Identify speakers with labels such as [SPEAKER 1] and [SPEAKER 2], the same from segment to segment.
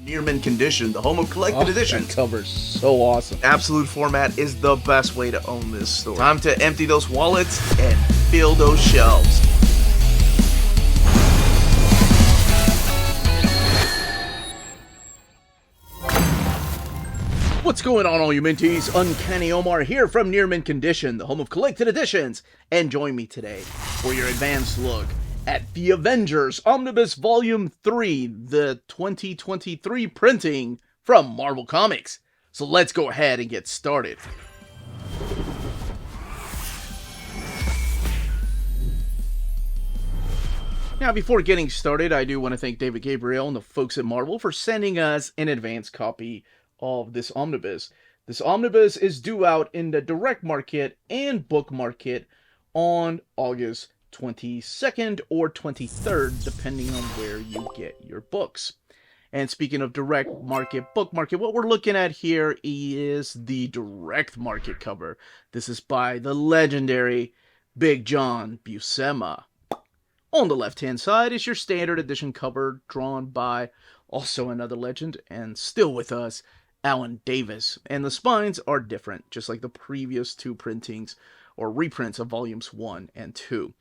[SPEAKER 1] Near mint condition, the home of collected editions.
[SPEAKER 2] That cover's so awesome.
[SPEAKER 1] Absolute format is the best way to own this store. Time to empty those wallets and fill those shelves.
[SPEAKER 2] What's going on, all you minties? Uncanny Omar here from Near Mint Condition, the home of collected editions. And join me today for your advanced look at the Avengers Omnibus Volume 3, the 2023 printing from Marvel Comics. So let's go ahead and get started. Now, before getting started, I do want to thank David Gabriel and the folks at Marvel for sending us an advanced copy of this omnibus. This omnibus is due out in the direct market and book market on August 22nd or 23rd, depending on where you get your books. And speaking of direct market, book market, what we're looking at here is the direct market cover. This is by the legendary Big John Buscema. On the left-hand side is your standard edition cover drawn by also another legend and still with us, Alan Davis. And the spines are different, just like the previous two printings or reprints of volumes 1 and 2.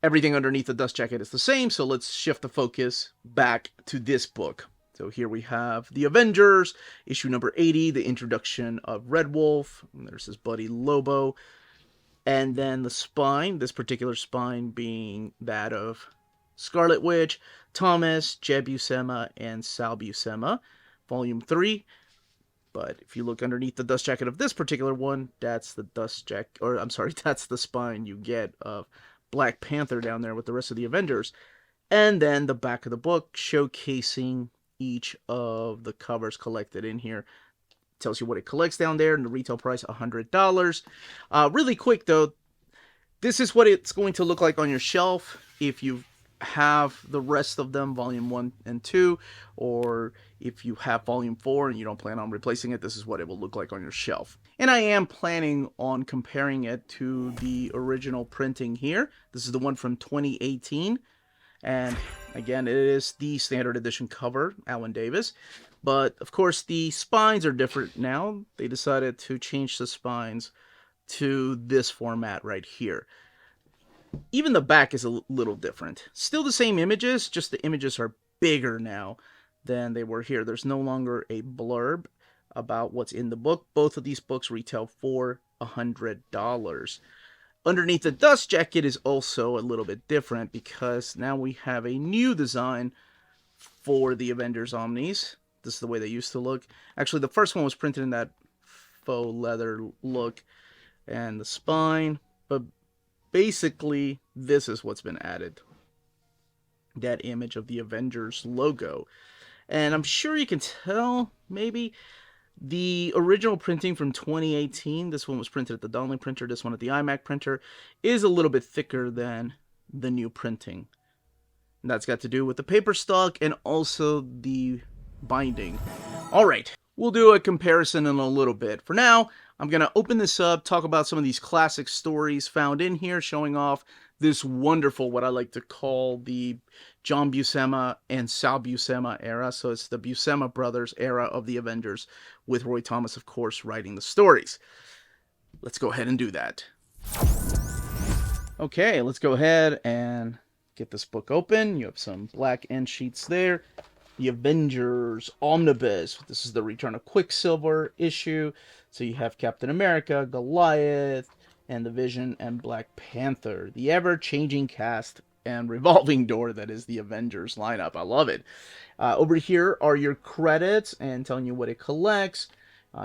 [SPEAKER 2] Everything underneath the dust jacket is the same, so let's shift the focus back to this book. So here we have The Avengers, issue number 80, the introduction of Red Wolf. And there's his buddy Lobo. And then the spine, this particular spine being that of Scarlet Witch, Thomas, Jeb Buscema, and Sal Buscema, volume 3. But if you look underneath the dust jacket of this particular one, that's the that's the spine you get of Black Panther down there with the rest of the Avengers. And then the back of the book showcasing each of the covers collected in here. Tells you what it collects down there and the retail price, $100. Really quick though, this is what it's going to look like on your shelf if you have the rest of them, volume 1 and 2, or if you have volume 4 and you don't plan on replacing it, this is what it will look like on your shelf. And I am planning on comparing it to the original printing here. This is the one from 2018. And again, it is the standard edition cover, Alan Davis. But of course, the spines are different now. They decided to change the spines to this format right here. Even the back is a little different. Still the same images, just the images are bigger now than they were here. There's no longer a blurb about what's in the book. Both of these books retail for $100. Underneath the dust jacket is also a little bit different because now we have a new design for the Avengers Omnis. This is the way they used to look. Actually, the first one was printed in that faux leather look and the spine, but basically this is what's been added. That image of the Avengers logo. And I'm sure you can tell, maybe, the original printing from 2018, this one was printed at the Donnelly printer, this one at the iMac printer, is a little bit thicker than the new printing. And that's got to do with the paper stock and also the binding. Alright, we'll do a comparison in a little bit. For now, I'm going to open this up, talk about some of these classic stories found in here, showing off this wonderful, what I like to call the John Buscema and Sal Buscema era. So it's the Buscema brothers era of the Avengers, with Roy Thomas, of course, writing the stories. Let's go ahead and do that. Okay, let's go ahead and get this book open. You have some black end sheets there. The Avengers Omnibus. This is the Return of Quicksilver issue. So you have Captain America, Goliath, and the Vision and Black Panther. The ever-changing cast and revolving door that is the Avengers lineup. I love it. Over here are your credits and telling you what it collects.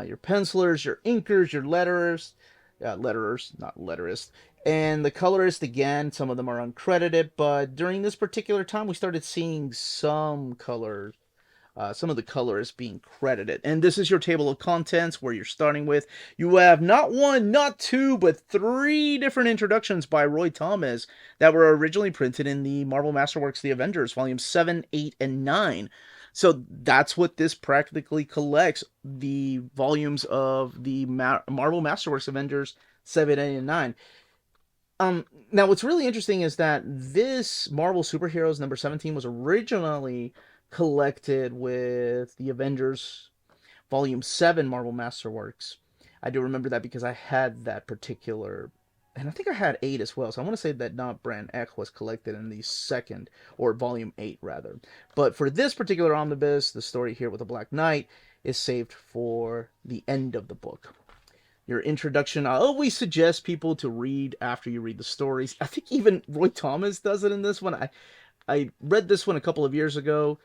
[SPEAKER 2] Your pencilers, your inkers, your letterers, not letterists. And the colorists, again, some of them are uncredited, but during this particular time, we started seeing some colors, some of the colorists being credited. And this is your table of contents where you're starting with. You have not one, not two, but 3 different introductions by Roy Thomas that were originally printed in the Marvel Masterworks The Avengers, volumes 7, 8, and 9. So that's what this practically collects, the volumes of the Marvel Masterworks Avengers 7, 8, and 9. Now, what's really interesting is that this Marvel Superheroes number 17 was originally collected with the Avengers Volume 7 Marvel Masterworks. I do remember that because I had that particular, and I think I had 8 as well. So I want to say that Not Brand Ek was collected in the second, or Volume 8 rather. But for this particular omnibus, the story here with the Black Knight is saved for the end of the book. Your introduction, I always suggest people to read after you read the stories. I think even Roy Thomas does it in this one. I read this one a couple of years ago.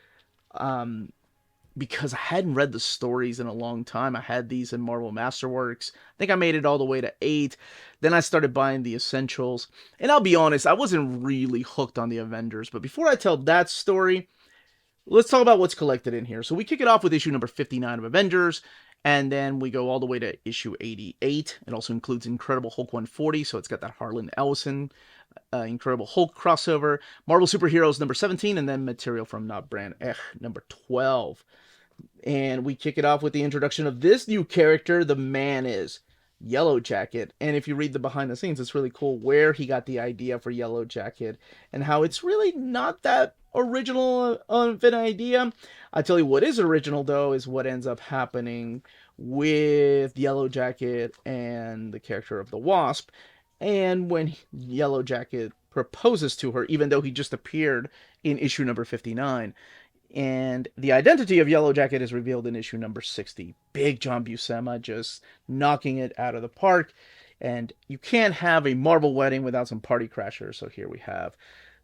[SPEAKER 2] Because I hadn't read the stories in a long time. I had these in Marvel Masterworks. I think I made it all the way to 8. Then I started buying the essentials. And I'll be honest, I wasn't really hooked on the Avengers. But before I tell that story, let's talk about what's collected in here. So we kick it off with issue number 59 of Avengers. And then we go all the way to issue 88. It also includes Incredible Hulk 140. So it's got that Harlan Ellison Incredible Hulk crossover. Marvel Superheroes number 17. And then material from Not Brand Ech number 12. And we kick it off with the introduction of this new character, the Man-Is, Yellow Jacket. And if you read the behind the scenes, it's really cool where he got the idea for Yellow Jacket and how it's really not that original of an idea. I tell you what is original, though, is what ends up happening with Yellow Jacket and the character of the Wasp. And when Yellow Jacket proposes to her, even though he just appeared in issue number 59. And the identity of Yellow Jacket is revealed in issue number 60. Big John Buscema just knocking it out of the park. And you can't have a Marvel wedding without some party crashers. So here we have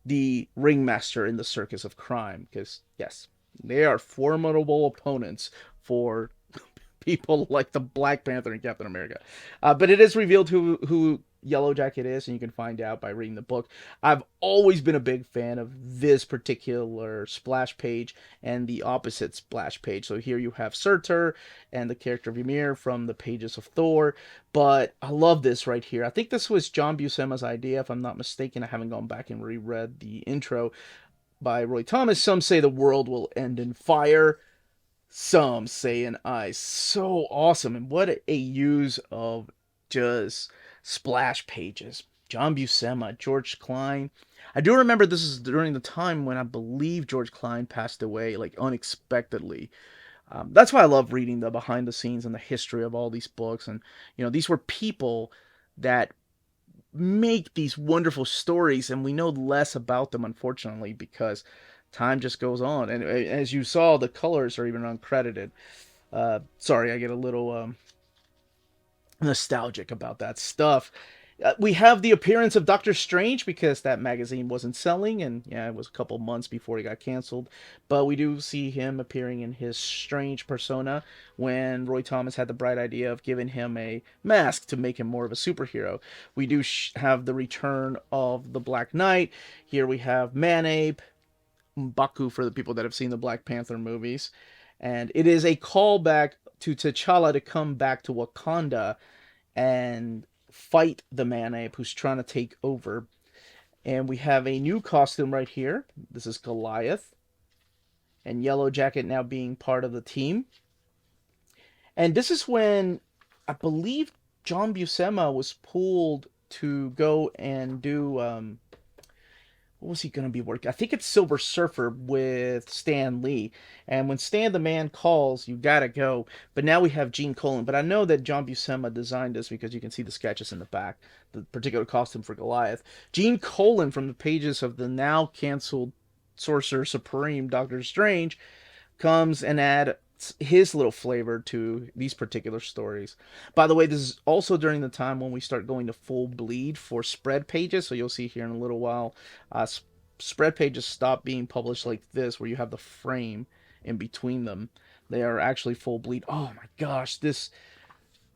[SPEAKER 2] the ringmaster in the circus of crime. Because, yes, they are formidable opponents for people like the Black Panther and Captain America. But it is revealed who Yellow Jacket is, and you can find out by reading the book. I've always been a big fan of this particular splash page and the opposite splash page. So here you have Surtur and the character of Ymir from the pages of Thor. But I love this right here. I think this was John Buscema's idea, if I'm not mistaken. I haven't gone back and reread the intro by Roy Thomas. Some say the world will end in fire. Some say in ice. So awesome. And what a use of just splash pages. John Buscema, George Klein. I do remember this is during the time when I believe George Klein passed away, like unexpectedly. That's why I love reading the behind the scenes and the history of all these books. And, you know, these were people that make these wonderful stories, and we know less about them, unfortunately, because time just goes on. And as you saw, the colors are even uncredited. Sorry, I get a little nostalgic about that stuff. We have the appearance of Doctor Strange because that magazine wasn't selling, and yeah, it was a couple months before he got canceled. But we do see him appearing in his Strange persona when Roy Thomas had the bright idea of giving him a mask to make him more of a superhero. We do have the return of the Black Knight. Here we have Manape, M'Baku for the people that have seen the Black Panther movies. And it is a callback to T'Challa to come back to Wakanda and fight the Man-Ape who's trying to take over. And we have a new costume right here. This is Goliath. And Yellow Jacket now being part of the team. And this is when I believe John Buscema was pulled to go and do... what was he going to be working? I think it's Silver Surfer with Stan Lee. And when Stan the Man calls, you got to go. But now we have Gene Colan. But I know that John Buscema designed this because you can see the sketches in the back. The particular costume for Goliath. Gene Colan from the pages of the now canceled Sorcerer Supreme Doctor Strange comes and adds his little flavor to these particular stories. By the way, this is also during the time when we start going to full bleed for spread pages. So you'll see here in a little while, spread pages stop being published like this, where you have the frame in between them. They are actually full bleed. Oh my gosh, this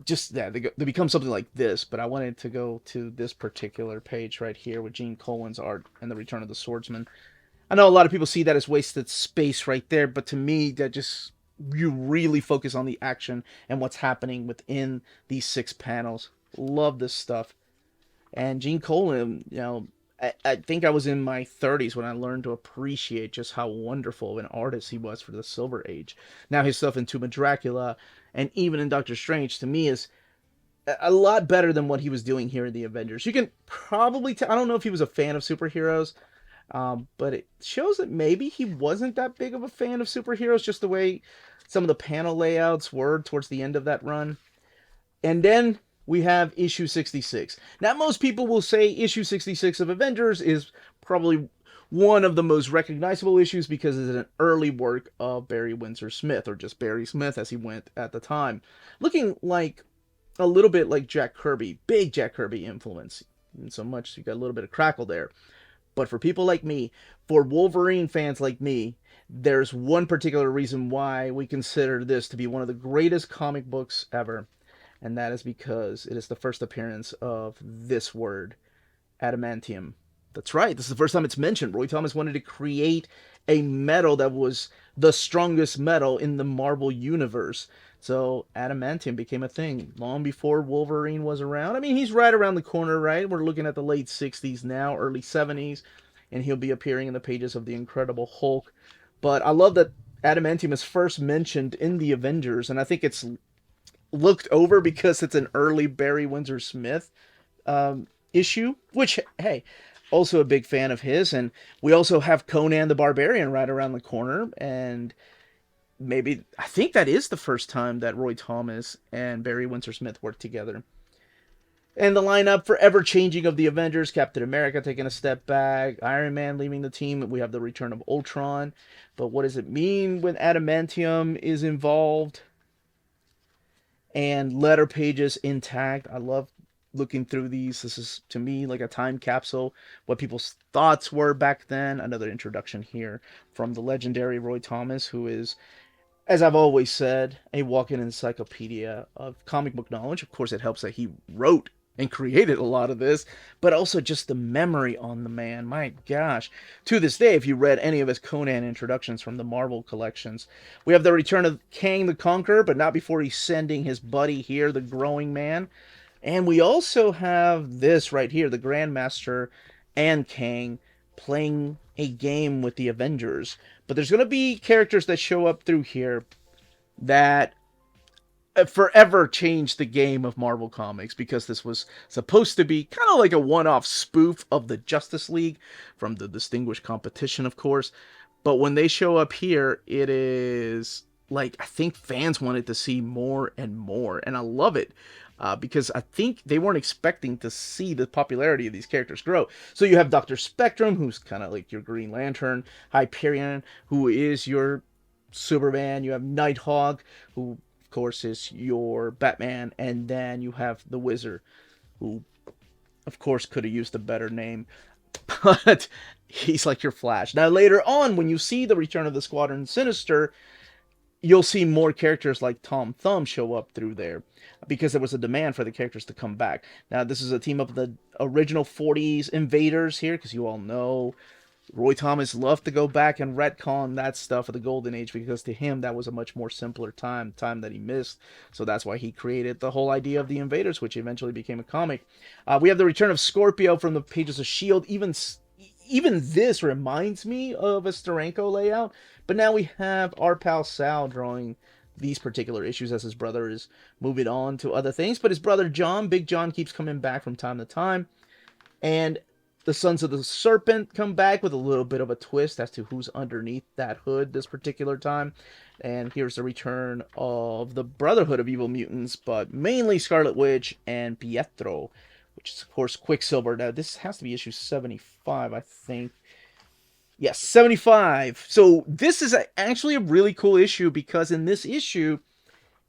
[SPEAKER 2] just that they become something like this. But I wanted to go to this particular page right here with Gene Colan's art and the Return of the Swordsman. I know a lot of people see that as wasted space right there, but to me, that just, you really focus on the action and what's happening within these 6 panels. Love this stuff. And Gene Colan, you know, I think I was in my 30s when I learned to appreciate just how wonderful of an artist he was for the Silver Age. Now his stuff in Tomb of Dracula and even in Doctor Strange, to me, is a lot better than what he was doing here in the Avengers. You can probably tell, I don't know if he was a fan of superheroes. But it shows that maybe he wasn't that big of a fan of superheroes, just the way some of the panel layouts were towards the end of that run. And then we have issue 66. Now, most people will say issue 66 of Avengers is probably one of the most recognizable issues because it's an early work of Barry Windsor Smith, or just Barry Smith as he went at the time. Looking like a little bit like Jack Kirby, big Jack Kirby influence. And so much you got a little bit of crackle there. But for people like me, for Wolverine fans like me, there's one particular reason why we consider this to be one of the greatest comic books ever. And that is because it is the first appearance of this word, Adamantium. That's right, this is the first time it's mentioned. Roy Thomas wanted to create a metal that was the strongest metal in the Marvel Universe. So Adamantium became a thing long before Wolverine was around. I mean, he's right around the corner, right? We're looking at the late 60s now, early 70s, and he'll be appearing in the pages of the Incredible Hulk. But I love that Adamantium is first mentioned in the Avengers, and I think it's looked over because it's an early Barry Windsor Smith issue, which, hey, also a big fan of his. And we also have Conan the Barbarian right around the corner, and maybe, I think that is the first time that Roy Thomas and Barry Windsor Smith worked together. And the lineup forever changing of the Avengers, Captain America taking a step back, Iron Man leaving the team, we have the return of Ultron. But what does it mean when Adamantium is involved? And letter pages intact. I love looking through these. This is, to me, like a time capsule, what people's thoughts were back then. Another introduction here from the legendary Roy Thomas, who is, as I've always said, a walking encyclopedia of comic book knowledge. Of course, it helps that he wrote and created a lot of this, but also just the memory on the man. My gosh. To this day, if you read any of his Conan introductions from the Marvel collections, we have the return of Kang the Conqueror, but not before he's sending his buddy here, the Growing Man. And we also have this right here, the Grandmaster and Kang playing a game with the Avengers. But there's going to be characters that show up through here that forever changed the game of Marvel Comics, because this was supposed to be kind of like a one-off spoof of the Justice League from the Distinguished Competition, of course. But when they show up here, it is like, I think fans wanted to see more and more, and I love it. Because I think they weren't expecting to see the popularity of these characters grow. So you have Dr. Spectrum, who's kind of like your Green Lantern, Hyperion, who is your Superman, you have Nighthawk, who of course is your Batman, and then you have the Wizard, who of course could have used a better name, but he's like your Flash. Now later on, when you see the return of the Squadron Sinister, you'll see more characters like Tom Thumb show up through there, because there was a demand for the characters to come back. Now, this is a team of the original 40s Invaders here, because you all know Roy Thomas loved to go back and retcon that stuff of the Golden Age, because to him, that was a much more simpler time that he missed. So that's why he created the whole idea of the Invaders, which eventually became a comic. We have the return of Scorpio from the pages of S.H.I.E.L.D. Even this reminds me of a Steranko layout, but now we have our pal Sal drawing these particular issues as his brother is moving on to other things. But his brother John, Big John, keeps coming back from time to time. And the Sons of the Serpent come back with a little bit of a twist as to who's underneath that hood this particular time. And here's the return of the Brotherhood of Evil Mutants, but mainly Scarlet Witch and Pietro, which is, of course, Quicksilver. Now, this has to be issue 75, I think. Yes, 75. So this is actually a really cool issue, because in this issue,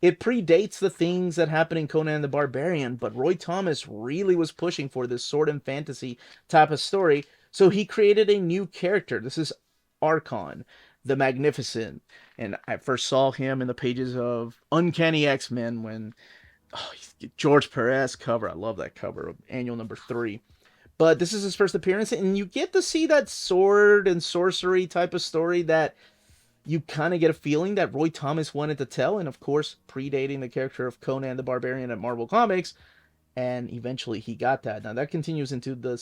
[SPEAKER 2] it predates the things that happen in Conan the Barbarian, but Roy Thomas really was pushing for this sword and fantasy type of story, so he created a new character. This is Archon, the Magnificent, and I first saw him in the pages of Uncanny X-Men when George Perez cover. I love that cover of annual number 3. But this is his first appearance, and you get to see that sword and sorcery type of story that you kind of get a feeling that Roy Thomas wanted to tell, and of course, predating the character of Conan the Barbarian at Marvel Comics, and eventually he got that. Now, that continues into the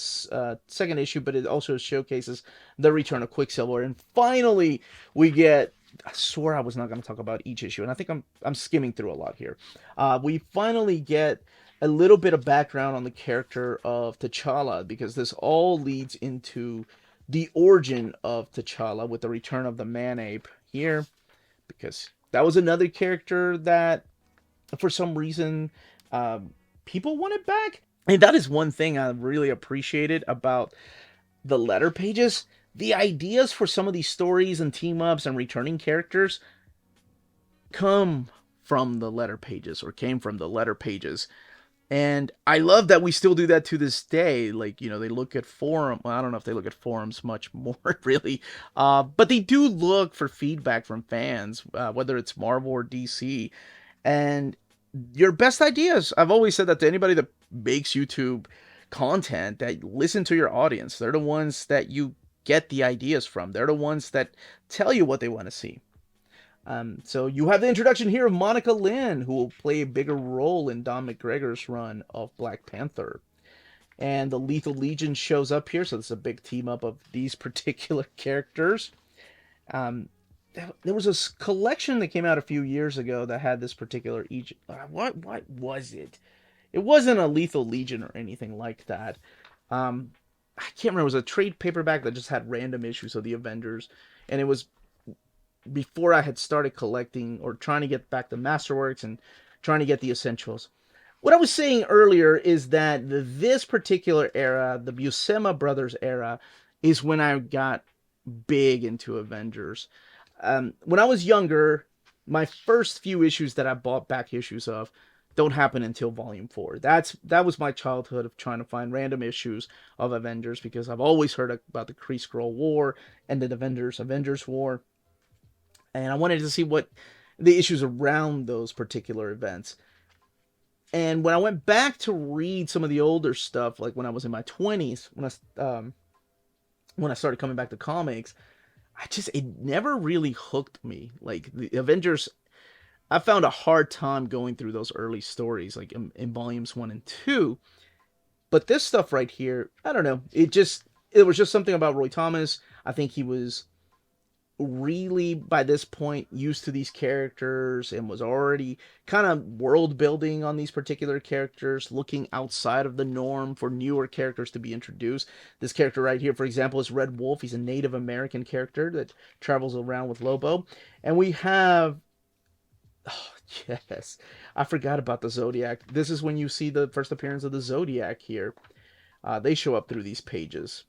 [SPEAKER 2] second issue, but it also showcases the return of Quicksilver, and finally, we get... I swore I was not going to talk about each issue, and I think I'm skimming through a lot here. We finally get a little bit of background on the character of T'Challa, because this all leads into the origin of T'Challa with the return of the Man-Ape here, because that was another character that, for some reason, people wanted back. And that is one thing I really appreciated about the letter pages. The ideas for some of these stories and team ups and returning characters come from the letter pages, or came from the letter pages. And I love that we still do that to this day. Like, they look at forum. Well, I don't know if they look at forums much more, really. But they do look for feedback from fans, whether it's Marvel or DC. And your best ideas. I've always said that to anybody that makes YouTube content, that listen to your audience. They're the ones that you get the ideas from. They're the ones that tell you what they want to see. So you have the introduction here of Monica Lynn, who will play a bigger role in Don McGregor's run of Black Panther. And the Lethal Legion shows up here, so this is a big team up of these particular characters. There was a collection that came out a few years ago that had this particular Egypt. What was it? It wasn't a Lethal Legion or anything like that. I can't remember. It was a trade paperback that just had random issues of the Avengers, and it was before I had started collecting or trying to get back the Masterworks and trying to get the Essentials. What I was saying earlier is that this particular era, the Buscema brothers era, is when I got big into Avengers. When I was younger, my first few issues that I bought back issues of don't happen until Volume 4. That was my childhood of trying to find random issues of Avengers, because I've always heard about the Kree Skrull War and the Avengers War. And I wanted to see what the issues around those particular events. And when I went back to read some of the older stuff, like when I was in my 20s, when I started coming back to comics, it never really hooked me. Like the Avengers, I found a hard time going through those early stories, like in volumes 1 and 2. But this stuff right here, I don't know. It was just something about Roy Thomas. I think he was really, by this point, used to these characters and was already kind of world building on these particular characters, looking outside of the norm for newer characters to be introduced. This character right here, for example, is Red Wolf. He's a Native American character that travels around with Lobo. And we have, oh yes, I forgot about the Zodiac. This is when you see the first appearance of the Zodiac here. They show up through these pages.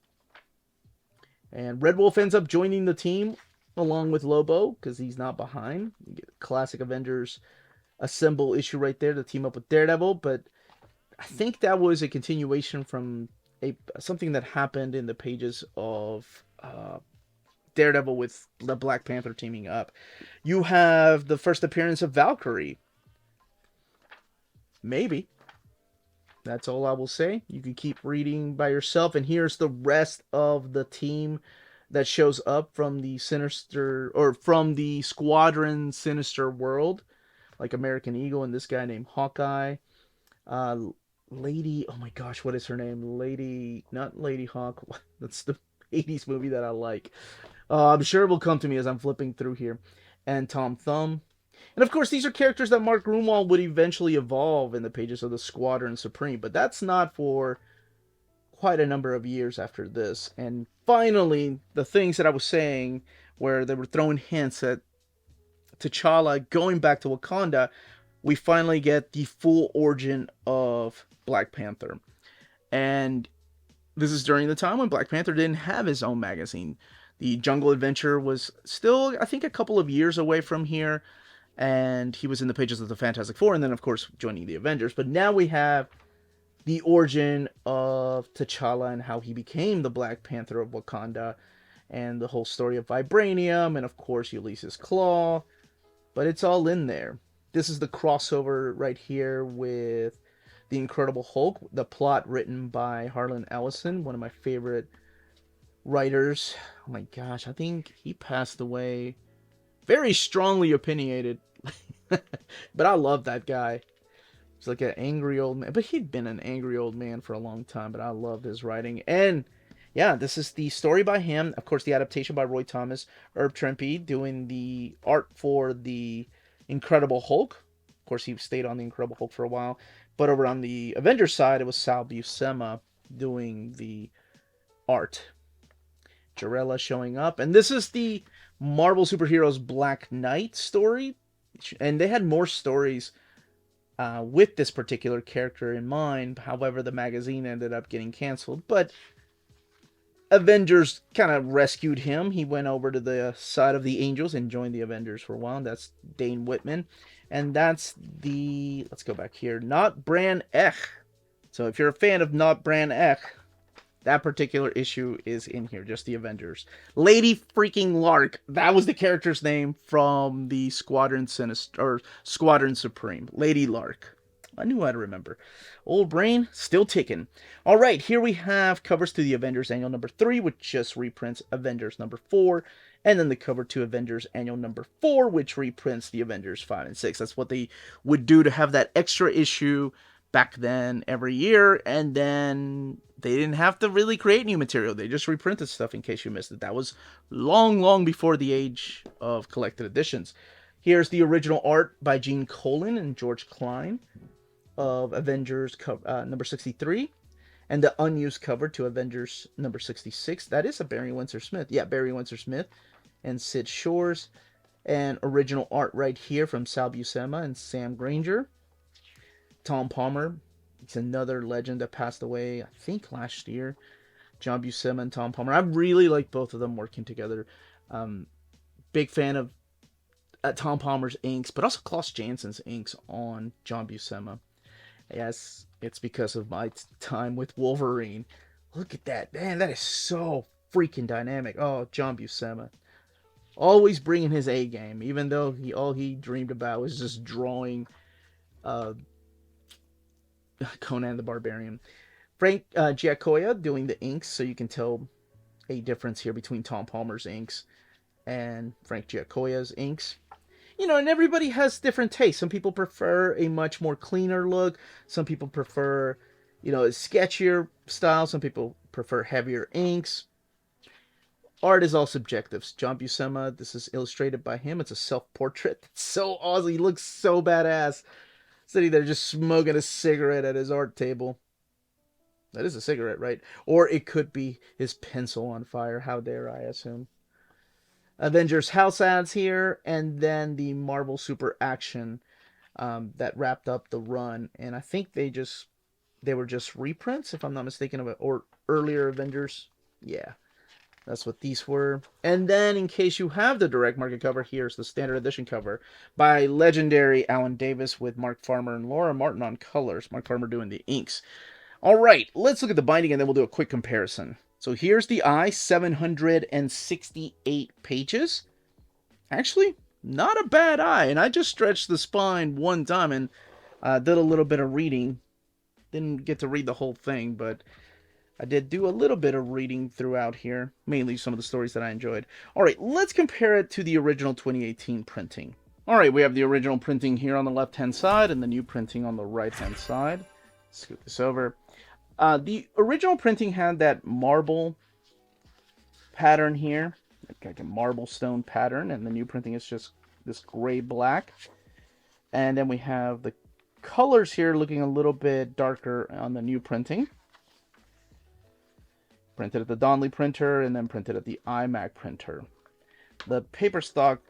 [SPEAKER 2] And Red Wolf ends up joining the team along with Lobo, because he's not behind. You get classic Avengers Assemble issue right there to team up with Daredevil, but I think that was a continuation from something that happened in the pages of Daredevil with the Black Panther teaming up. You have the first appearance of Valkyrie. Maybe. That's all I will say. You can keep reading by yourself, and here's the rest of the team that shows up from the Sinister, or from the Squadron Sinister world, like American Eagle and this guy named Hawkeye. Lady, oh my gosh, what is her name? Not Lady Hawk. That's the 80s movie that I like. I'm sure it will come to me as I'm flipping through here. And Tom Thumb. And of course, these are characters that Mark Gruenwald would eventually evolve in the pages of the Squadron Supreme, but that's not for quite a number of years after this. And finally, the things that I was saying, where they were throwing hints at T'Challa going back to Wakanda, we finally get the full origin of Black Panther. And this is during the time when Black Panther didn't have his own magazine. The Jungle Adventure was still, I think, a couple of years away from here, and he was in the pages of the Fantastic Four, and then, of course, joining the Avengers. But now we have the origin of T'Challa and how he became the Black Panther of Wakanda, and the whole story of Vibranium, and of course Ulysses Claw. But it's all in there. This is the crossover right here with the Incredible Hulk, the plot written by Harlan Ellison, one of my favorite writers. Oh my gosh, I think he passed away. Very strongly opinionated. But I love that guy. He's like an angry old man. But he'd been an angry old man for a long time. But I loved his writing. And yeah, this is the story by him. Of course, the adaptation by Roy Thomas. Herb Trimpe doing the art for the Incredible Hulk. Of course, he stayed on the Incredible Hulk for a while. But over on the Avengers side, it was Sal Buscema doing the art. Jarella showing up. And this is the Marvel Superheroes Black Knight story. And they had more stories with this particular character in mind. However, the magazine ended up getting canceled. But Avengers kind of rescued him. He went over to the side of the Angels and joined the Avengers for a while. That's Dane Whitman. And that's the, let's go back here, Not Bran Ech. So if you're a fan of Not Bran Ech, that particular issue is in here, just the Avengers. Lady freaking Lark. That was the character's name from the Squadron Sinister, or Squadron Supreme. Lady Lark. I knew how to remember. Old brain, still ticking. All right, here we have covers to the Avengers Annual number 3, which just reprints Avengers number 4. And then the cover to Avengers Annual number 4, which reprints the Avengers 5 and 6. That's what they would do to have that extra issue back then every year. And then they didn't have to really create new material. They just reprinted stuff in case you missed it. That was long, long before the age of collected editions. Here's the original art by Gene Colan and George Klein of Avengers number 63. And the unused cover to Avengers number 66. That is a Barry Windsor Smith. Yeah, Barry Windsor Smith and Sid Shores. And original art right here from Sal Buscema and Sam Granger. Tom Palmer. He's another legend that passed away, I think, last year. John Buscema and Tom Palmer. I really like both of them working together. Big fan of Tom Palmer's inks, but also Klaus Jansen's inks on John Buscema. Yes, it's because of my time with Wolverine. Look at that. Man, that is so freaking dynamic. Oh, John Buscema. Always bringing his A game, even though all he dreamed about was just drawing Conan the Barbarian. Frank Giacoia doing the inks, so you can tell a difference here between Tom Palmer's inks and Frank Giacoia's inks. You know, and everybody has different tastes. Some people prefer a much more cleaner look. Some people prefer, you know, a sketchier style. Some people prefer heavier inks. Art is all subjective. John Buscema, this is illustrated by him. It's a self-portrait. It's so awesome. He looks so badass. Sitting there just smoking a cigarette at his art table. That is a cigarette, right? Or it could be his pencil on fire. How dare I assume. Avengers House ads here, and then the Marvel Super Action that wrapped up the run. And I think they were just reprints, if I'm not mistaken, of it, or earlier Avengers. Yeah, that's what these were. And then, in case you have the direct market cover, here's the standard edition cover by legendary Alan Davis with Mark Farmer and Laura Martin on colors. Mark Farmer doing the inks. All right, let's look at the binding, and then we'll do a quick comparison. So here's the eye, 768 pages. Actually, not a bad eye. And I just stretched the spine one time and did a little bit of reading. Didn't get to read the whole thing, but I did do a little bit of reading throughout here. Mainly some of the stories that I enjoyed. All right, let's compare it to the original 2018 printing. All right, we have the original printing here on the left-hand side and the new printing on the right-hand side. Scoot this over. The original printing had that marble pattern here, like a marble stone pattern, and the new printing is just this gray-black. And then we have the colors here looking a little bit darker on the new printing. Printed at the Donley printer and then printed at the iMac printer. The paper stock,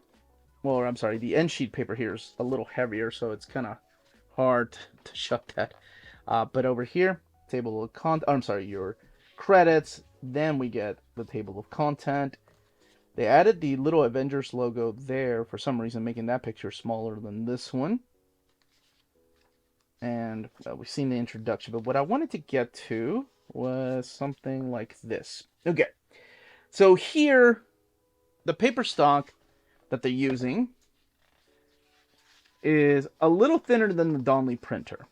[SPEAKER 2] well, I'm sorry, the end sheet paper here is a little heavier, so it's kind of hard to shut that. But over here, table of your credits. Then we get the table of content. They added the little Avengers logo there for some reason, making that picture smaller than this one. And we've seen the introduction, but what I wanted to get to was something like this. Okay, so here, the paper stock that they're using is a little thinner than the Donley printer.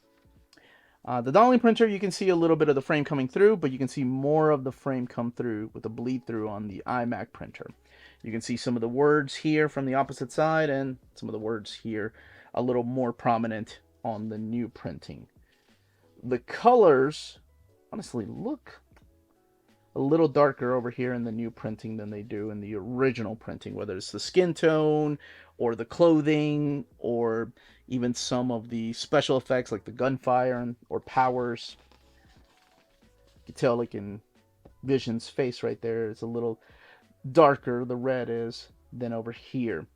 [SPEAKER 2] The Donley printer, you can see a little bit of the frame coming through, but you can see more of the frame come through with the bleed through on the iMac printer. You can see some of the words here from the opposite side and some of the words here a little more prominent on the new printing. The colors honestly look a little darker over here in the new printing than they do in the original printing, whether it's the skin tone or the clothing or even some of the special effects like the gunfire or powers. You can tell, like in Vision's face right there, it's a little darker the red is than over here.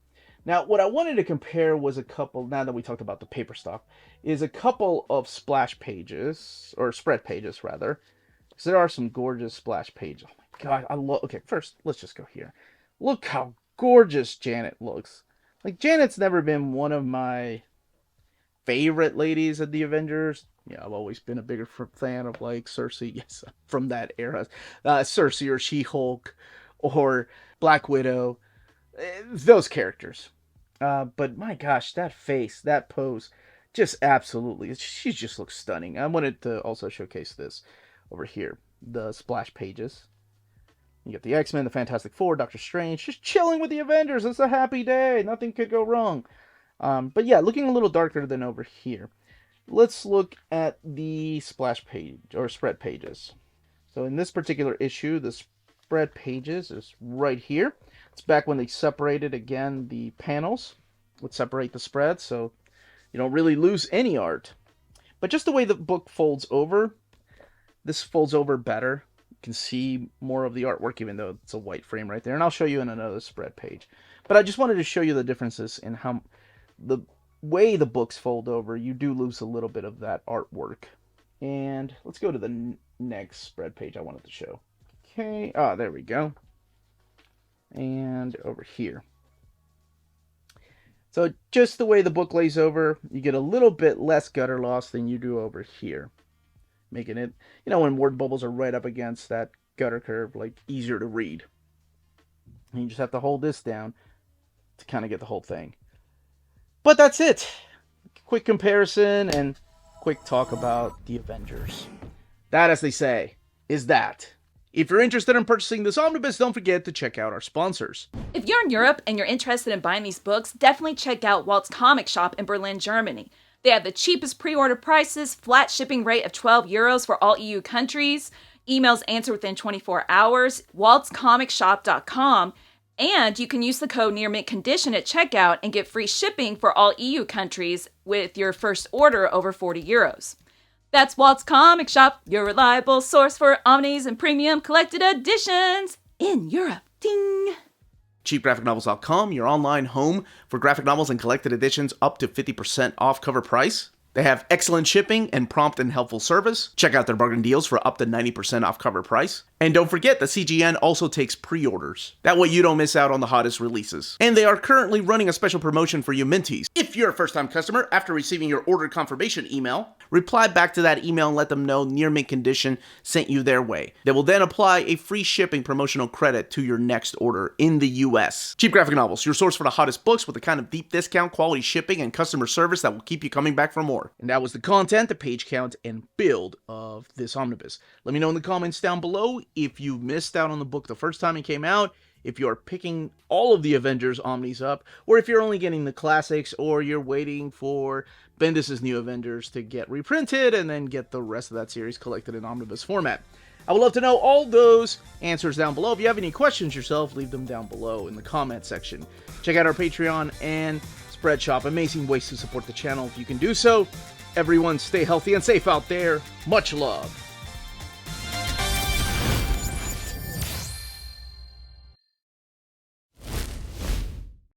[SPEAKER 2] Now, what I wanted to compare was a couple, now that we talked about the paper stock, is a couple of splash pages, or spread pages rather, because there are some gorgeous splash pages. Oh my god, I love, okay, first, let's just go here. Look how gorgeous Janet looks. Like, Janet's never been one of my favorite ladies of the Avengers. Yeah, I've always been a bigger fan of, like, Cersei, yes, from that era. Cersei or She-Hulk or Black Widow, those characters. But my gosh, that face, that pose, just absolutely, she just looks stunning. I wanted to also showcase this over here, the splash pages. You get the X-Men, the Fantastic Four, Doctor Strange, just chilling with the Avengers. It's a happy day. Nothing could go wrong. But yeah, looking a little darker than over here. Let's look at the splash page, or spread pages. So in this particular issue, the spread pages is right here. It's back when they separated, again, the panels would separate the spread, so you don't really lose any art. But just the way the book folds over, this folds over better. You can see more of the artwork, even though it's a white frame right there. And I'll show you in another spread page. But I just wanted to show you the differences in how the way the books fold over, you do lose a little bit of that artwork. And let's go to the next spread page I wanted to show. Okay, there we go. And over here. So just the way the book lays over, you get a little bit less gutter loss than you do over here. Making it, you know, when word bubbles are right up against that gutter curve, like, easier to read. And you just have to hold this down to kind of get the whole thing. But that's it. Quick comparison and quick talk about the Avengers. That, as they say, is that. If you're interested in purchasing this omnibus, don't forget to check out our sponsors.
[SPEAKER 3] If you're in Europe and you're interested in buying these books, definitely check out Walt's Comic Shop in Berlin, Germany. They have the cheapest pre-order prices, flat shipping rate of €12 for all EU countries, emails answered within 24 hours, waltscomicshop.com, and you can use the code nearmintcondition at checkout and get free shipping for all EU countries with your first order over €40. That's Walt's Comic Shop, your reliable source for omnis and premium collected editions in Europe. Ding!
[SPEAKER 1] CheapGraphicNovels.com, your online home for graphic novels and collected editions up to 50% off cover price. They have excellent shipping and prompt and helpful service. Check out their bargain deals for up to 90% off cover price. And don't forget that CGN also takes pre-orders. That way you don't miss out on the hottest releases. And they are currently running a special promotion for you Minties. If you're a first-time customer, after receiving your order confirmation email, reply back to that email and let them know Near Mint Condition sent you their way. They will then apply a free shipping promotional credit to your next order in the US. Cheap Graphic Novels, your source for the hottest books with the kind of deep discount, quality shipping, and customer service that will keep you coming back for more.
[SPEAKER 2] And that was the content, the page count, and build of this omnibus. Let me know in the comments down below if you missed out on the book the first time it came out, if you're picking all of the Avengers Omnis up, or if you're only getting the classics, or you're waiting for Bendis' New Avengers to get reprinted and then get the rest of that series collected in omnibus format. I would love to know all those answers down below. If you have any questions yourself, leave them down below in the comment section. Check out our Patreon and Spread Shop. Amazing ways to support the channel if you can do so. Everyone stay healthy and safe out there. Much love.